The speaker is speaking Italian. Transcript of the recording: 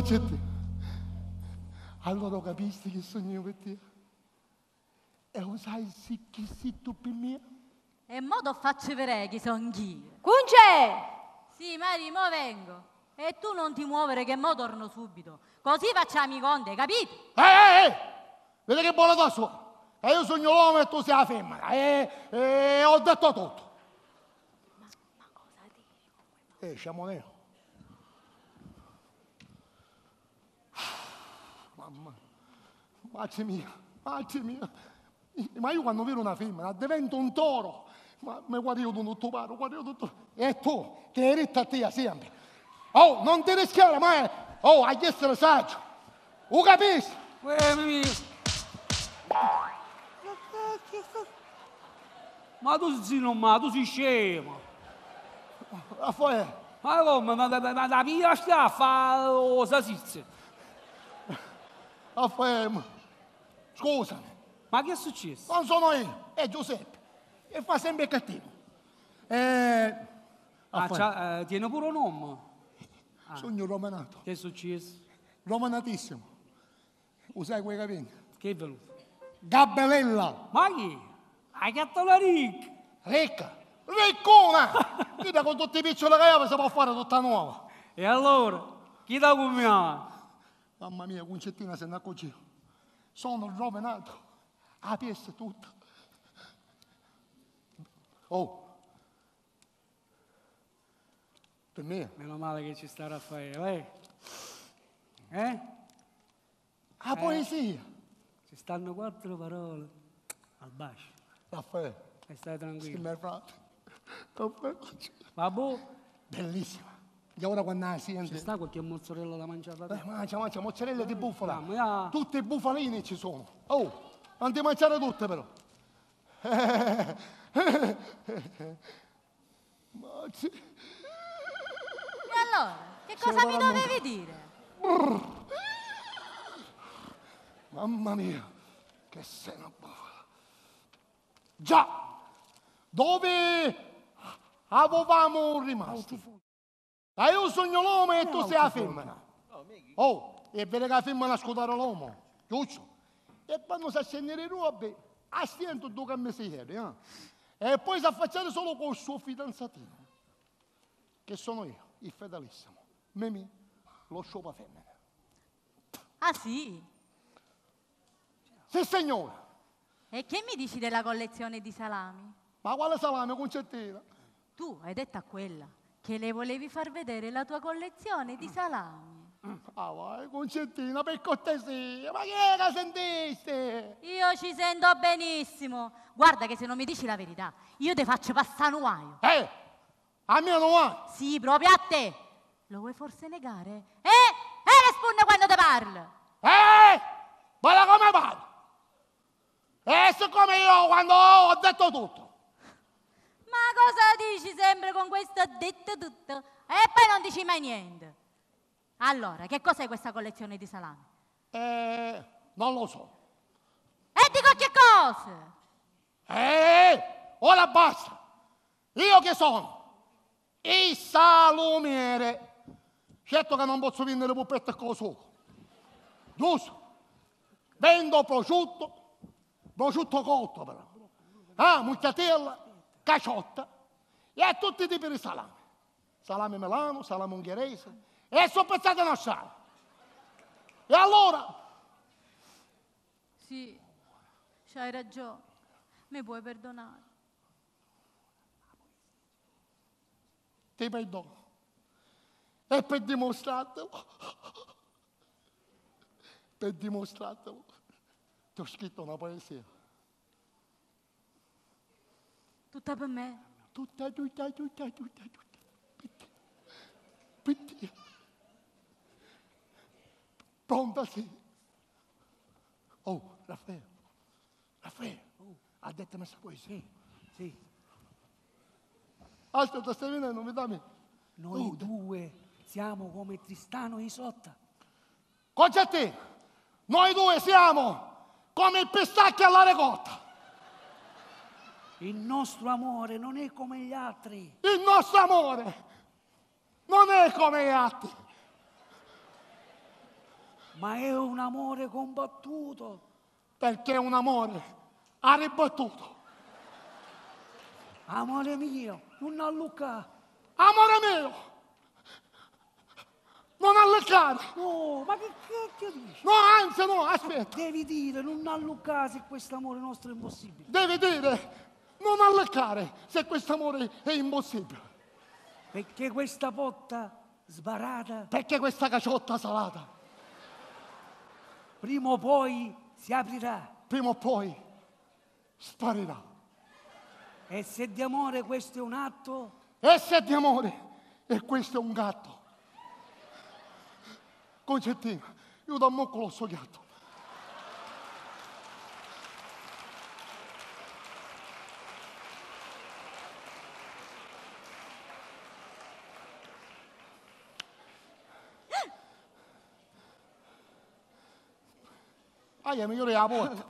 Concetti, allora capisci che sogno per te? E usai sì che sei tu per me? E mo t'ho faccio vedere chi son io. Cunce! Sì, Mari, mo vengo. E tu non ti muovere che mo torno subito. Così facciamo i conti, capito? Vedi che buona da sola. E io sogno l'uomo e tu sei la femmina. E ho detto tutto. Ma cosa dico? Sciamoneo. Mamma, pace mia. Ma io quando vedo una femmina divento un toro. Ma guarda io tutto paro, guarda io tutto. E tu, che eri a te sempre. Oh, non ti rischiare mai. Oh, hai essere saggio. Lo capisci? Ma tu sei normale, tu sei scemo. Raffaele. Ma come? Ma da via sta a fare cosa sizze? Raffaele, scusami. Ma che è successo? Non sono io, è Giuseppe. E fa sempre cattivo. Tiene pure un nome. Sogno romanato. Che è successo? Romanatissimo. Usai quei capelli. Che è venuto? Gabellella. Ma chi? La gattola ricca. Ricca. Riccona! Vedi con tutti i piccoli che aveva si può fare tutta nuova. E allora? Chi da cominciare? Mamma mia, Concettina se ne accorge. Sono rovinato. La pièce tutta. Oh. Per me? Meno male che ci sta Raffaele, eh? La poesia. Ci stanno 4 parole al bacio. Raffaele. E stai Sì, tranquillo. mio frate. Raffaele. Vabbè, Bellissima. E ora quando la ci senti? sta qualche mozzarella da mangiare da te? Mangia, mozzarella di bufala. Mamma, Tutte bufaline ci sono. Oh, non ti mangiare tutte però. Ma sì. E allora, che cosa mi dovevi dire? Mamma mia, che sei una bufala. Già, dove avevamo rimasto? Ma io sogno l'uomo e tu sei la femmina. Oh, e vede che la femmina scudare l'uomo, giusto? E quando si accende le robe, assento due che mi si chiede, E poi si affacciare solo con il suo fidanzatino, che sono io, il fedelissimo. Mimì, lo sciopero femmina. Ah sì? Sì, signora. E che mi dici della collezione di salami? Ma quale salame, Concettina? Tu hai detto a quella che le volevi far vedere la tua collezione di salami. Ah, vai, Concettina, per cortesia, ma che è che sentiste? Io ci sento benissimo. Guarda che se non mi dici la verità, io ti faccio passare un guaio. A me non va. Sì, proprio a te. Lo vuoi forse negare? Risponde quando ti parlo. Guarda come parlo. Siccome io quando ho detto tutto. Ma cosa dici sempre con questo detto tutto? E poi non dici mai niente. Allora, che cos'è questa collezione di salami? Non lo so. E dico che cosa? Ora basta. Io che sono? Il salumiere. Certo che non posso vendere puppette e cose. Giusto? Vendo prosciutto cotto però. Mucchiatella, caciotta e tutti i tipi di salame. Salame melano, salame ungherese e soppezzate nasciare. E allora? Sì, c'hai ragione. Mi puoi perdonare. Ti perdono. E per dimostrartelo, ti ho scritto una poesia. Tutta per me? Tutta. Per te. Pronta sì. Oh, Raffaele. Ha detto questa poesia. Sì. Aspetta, stai venendo, mi dammi. Noi due siamo come Tristano e Isotta. Concetti, noi due siamo come il pistacchio alla ricotta. Il nostro amore non è come gli altri. Il nostro amore non è come gli altri. Ma è un amore combattuto. Perché è un amore ha ribattuto. Amore mio, non allucca. Amore mio, non allecare. No, ma che cacchio dici? No, anzi no, aspetta. Devi dire non alluccare se questo amore nostro è impossibile. Devi dire non alleccare se questo amore è impossibile. Perché questa potta sbarata Perché questa caciotta salata prima o poi si aprirà. prima o poi sparirà. E se di amore questo è un atto, E se è di amore e questo è un gatto. Concettina, io da mo' con sto gatto. Ah, è migliore la porta.